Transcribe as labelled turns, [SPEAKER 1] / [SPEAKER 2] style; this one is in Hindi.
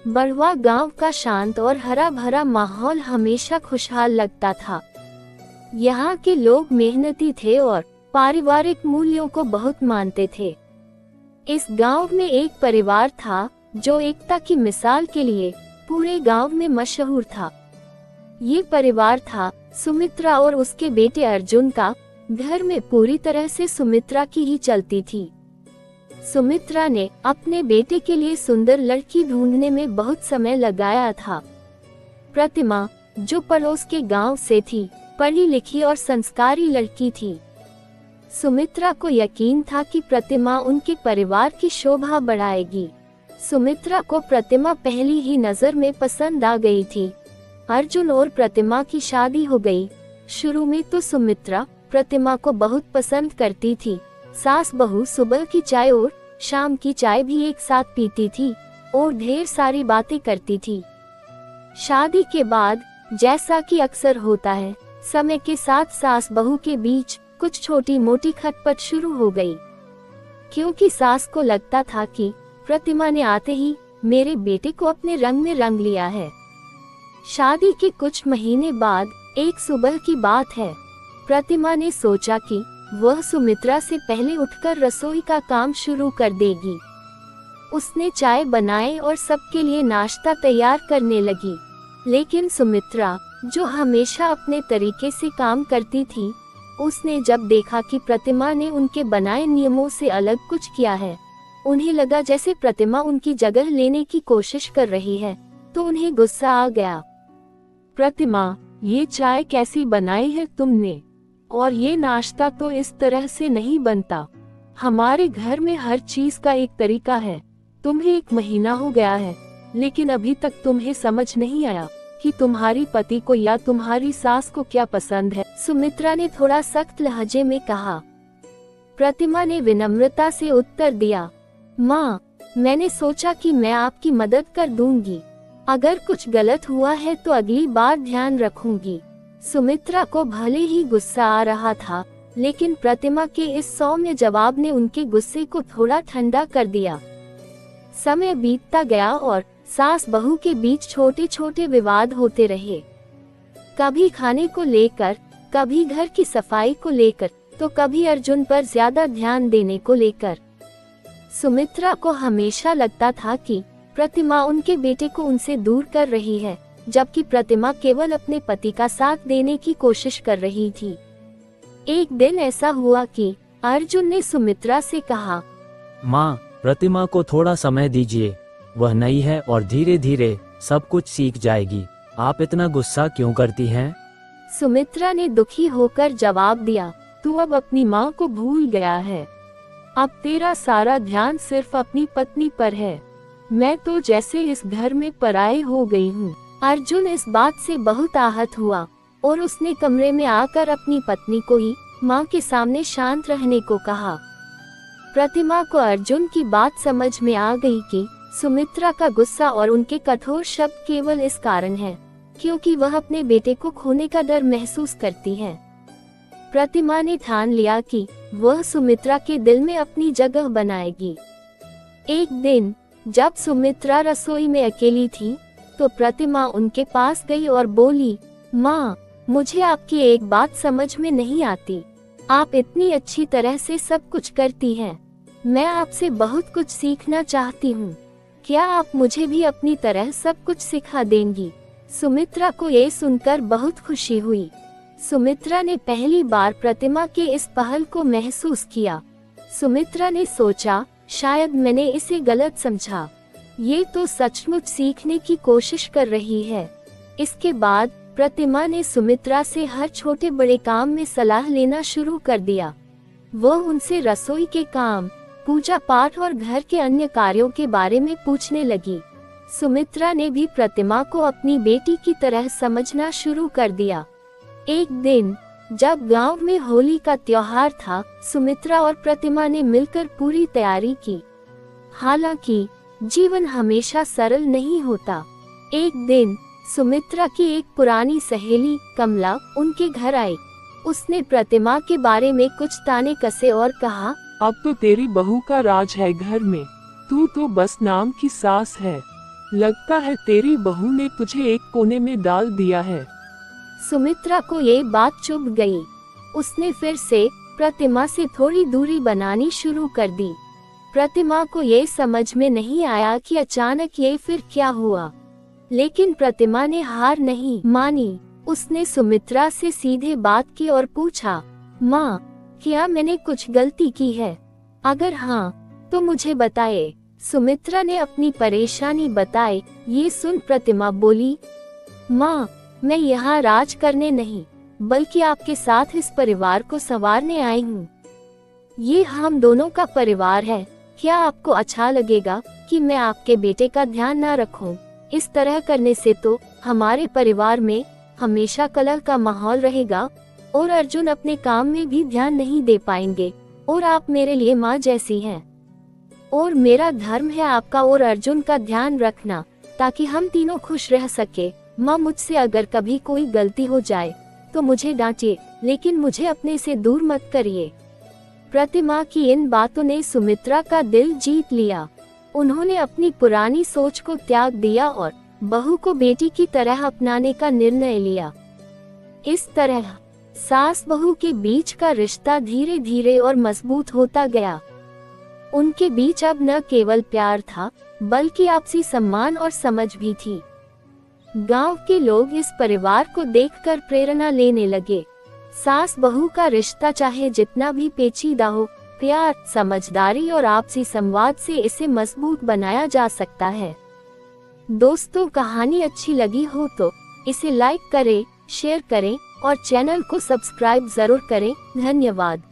[SPEAKER 1] बड़वा गांव का शांत और हरा भरा माहौल हमेशा खुशहाल लगता था। यहाँ के लोग मेहनती थे और पारिवारिक मूल्यों को बहुत मानते थे। इस गांव में एक परिवार था जो एकता की मिसाल के लिए पूरे गांव में मशहूर था। ये परिवार था सुमित्रा और उसके बेटे अर्जुन का। घर में पूरी तरह से सुमित्रा की ही चलती थी। सुमित्रा ने अपने बेटे के लिए सुंदर लड़की ढूंढने में बहुत समय लगाया था। प्रतिमा, जो पड़ोस के गांव से थी, पढ़ी लिखी और संस्कारी लड़की थी। सुमित्रा को यकीन था कि प्रतिमा उनके परिवार की शोभा बढ़ाएगी। सुमित्रा को प्रतिमा पहली ही नजर में पसंद आ गई थी। अर्जुन और प्रतिमा की शादी हो गई। शुरू में तो सुमित्रा प्रतिमा को बहुत पसंद करती थी। सास बहू सुबह की चाय और शाम की चाय भी एक साथ पीती थी और ढेर सारी बातें करती थी। शादी के बाद जैसा कि अक्सर होता है, समय के साथ सास बहू के बीच कुछ छोटी मोटी खटपट शुरू हो गई, क्योंकि सास को लगता था कि प्रतिमा ने आते ही मेरे बेटे को अपने रंग में रंग लिया है। शादी के कुछ महीने बाद एक सुबह की बात है। प्रतिमा ने सोचा कि वह सुमित्रा से पहले उठकर रसोई का काम शुरू कर देगी। उसने चाय बनाए और सबके लिए नाश्ता तैयार करने लगी। लेकिन सुमित्रा, जो हमेशा अपने तरीके से काम करती थी, उसने जब देखा कि प्रतिमा ने उनके बनाए नियमों से अलग कुछ किया है, उन्हें लगा जैसे प्रतिमा उनकी जगह लेने की कोशिश कर रही है, तो उन्हें गुस्सा आ गया।
[SPEAKER 2] प्रतिमा, ये चाय कैसी बनाई है तुमने? और ये नाश्ता तो इस तरह से नहीं बनता। हमारे घर में हर चीज का एक तरीका है। तुम्हें 1 महीना हो गया है, लेकिन अभी तक तुम्हें समझ नहीं आया कि तुम्हारी पति को या तुम्हारी सास को क्या पसंद है।
[SPEAKER 1] सुमित्रा ने थोड़ा सख्त लहजे में कहा। प्रतिमा ने विनम्रता से उत्तर दिया, माँ, मैंने सोचा कि मैं आपकी मदद कर दूंगी। अगर कुछ गलत हुआ है तो अगली बार ध्यान रखूंगी। सुमित्रा को भले ही गुस्सा आ रहा था, लेकिन प्रतिमा के इस सौम्य जवाब ने उनके गुस्से को थोड़ा ठंडा कर दिया। समय बीतता गया और सास बहू के बीच छोटे छोटे विवाद होते रहे। कभी खाने को लेकर, कभी घर की सफाई को लेकर, तो कभी अर्जुन पर ज्यादा ध्यान देने को लेकर। सुमित्रा को हमेशा लगता था कि प्रतिमा उनके बेटे को उनसे दूर कर रही है, जबकि प्रतिमा केवल अपने पति का साथ देने की कोशिश कर रही थी। एक दिन ऐसा हुआ कि अर्जुन ने सुमित्रा से कहा,
[SPEAKER 3] माँ, प्रतिमा को थोड़ा समय दीजिए। वह नई है और धीरे धीरे सब कुछ सीख जाएगी। आप इतना गुस्सा क्यों करती हैं?
[SPEAKER 1] सुमित्रा ने दुखी होकर जवाब दिया,
[SPEAKER 2] तू अब अपनी माँ को भूल गया है। अब तेरा सारा ध्यान सिर्फ अपनी पत्नी पर है। मैं तो जैसे इस घर में पराई हो गई हूँ।
[SPEAKER 1] अर्जुन इस बात से बहुत आहत हुआ और उसने कमरे में आकर अपनी पत्नी को ही माँ के सामने शांत रहने को कहा। प्रतिमा को अर्जुन की बात समझ में आ गई कि सुमित्रा का गुस्सा और उनके कठोर शब्द केवल इस कारण है क्योंकि वह अपने बेटे को खोने का डर महसूस करती है। प्रतिमा ने ठान लिया कि वह सुमित्रा के दिल में अपनी जगह बनाएगी। एक दिन जब सुमित्रा रसोई में अकेली थी, तो प्रतिमा उनके पास गई और बोली, माँ, मुझे आपकी एक बात समझ में नहीं आती। आप इतनी अच्छी तरह से सब कुछ करती हैं। मैं आपसे बहुत कुछ सीखना चाहती हूँ। क्या आप मुझे भी अपनी तरह सब कुछ सिखा देंगी? सुमित्रा को ये सुनकर बहुत खुशी हुई। सुमित्रा ने पहली बार प्रतिमा के इस पहल को महसूस किया। सुमित्रा ने सोचा, शायद मैंने इसे गलत समझा। ये तो सचमुच सीखने की कोशिश कर रही है। इसके बाद प्रतिमा ने सुमित्रा से हर छोटे बड़े काम में सलाह लेना शुरू कर दिया। वह उनसे रसोई के काम, पूजा पाठ और घर के अन्य कार्यों के बारे में पूछने लगी। सुमित्रा ने भी प्रतिमा को अपनी बेटी की तरह समझना शुरू कर दिया। एक दिन जब गांव में होली का त्योहार था, सुमित्रा और प्रतिमा ने मिलकर पूरी तैयारी की। हालांकि जीवन हमेशा सरल नहीं होता। एक दिन सुमित्रा की एक पुरानी सहेली कमला उनके घर आई। उसने प्रतिमा के बारे में कुछ ताने कसे और कहा,
[SPEAKER 2] अब तो तेरी बहू का राज है घर में। तू तो बस नाम की सास है, लगता है तेरी बहू ने तुझे एक कोने में डाल दिया है।
[SPEAKER 1] सुमित्रा को ये बात चुभ गई। उसने फिर से प्रतिमा से थोड़ी दूरी बनानी शुरू कर दी। प्रतिमा को ये समझ में नहीं आया कि अचानक ये फिर क्या हुआ, लेकिन प्रतिमा ने हार नहीं मानी। उसने सुमित्रा से सीधे बात की और पूछा, माँ, क्या मैंने कुछ गलती की है? अगर हाँ तो मुझे बताए। सुमित्रा ने अपनी परेशानी बताई। ये सुन प्रतिमा बोली, माँ, मैं यहाँ राज करने नहीं बल्कि आपके साथ इस परिवार को संवारने आई हूँ। ये हम दोनों का परिवार है। क्या आपको अच्छा लगेगा कि मैं आपके बेटे का ध्यान न रखूं? इस तरह करने से तो हमारे परिवार में हमेशा कलह का माहौल रहेगा और अर्जुन अपने काम में भी ध्यान नहीं दे पाएंगे। और आप मेरे लिए माँ जैसी हैं और मेरा धर्म है आपका और अर्जुन का ध्यान रखना, ताकि हम तीनों खुश रह सके। माँ, मुझसे अगर कभी कोई गलती हो जाए तो मुझे डांटिए, लेकिन मुझे अपने से दूर मत करिए। प्रतिमा की इन बातों ने सुमित्रा का दिल जीत लिया। उन्होंने अपनी पुरानी सोच को त्याग दिया और बहू को बेटी की तरह अपनाने का निर्णय लिया। इस तरह सास बहू के बीच का रिश्ता धीरे धीरे और मजबूत होता गया। उनके बीच अब न केवल प्यार था बल्कि आपसी सम्मान और समझ भी थी। गांव के लोग इस परिवार को देखकर प्रेरणा लेने लगे। सास बहू का रिश्ता चाहे जितना भी पेचीदा हो, प्यार, समझदारी और आपसी संवाद से इसे मजबूत बनाया जा सकता है। दोस्तों, कहानी अच्छी लगी हो तो इसे लाइक करें, शेयर करें और चैनल को सब्सक्राइब जरूर करें। धन्यवाद।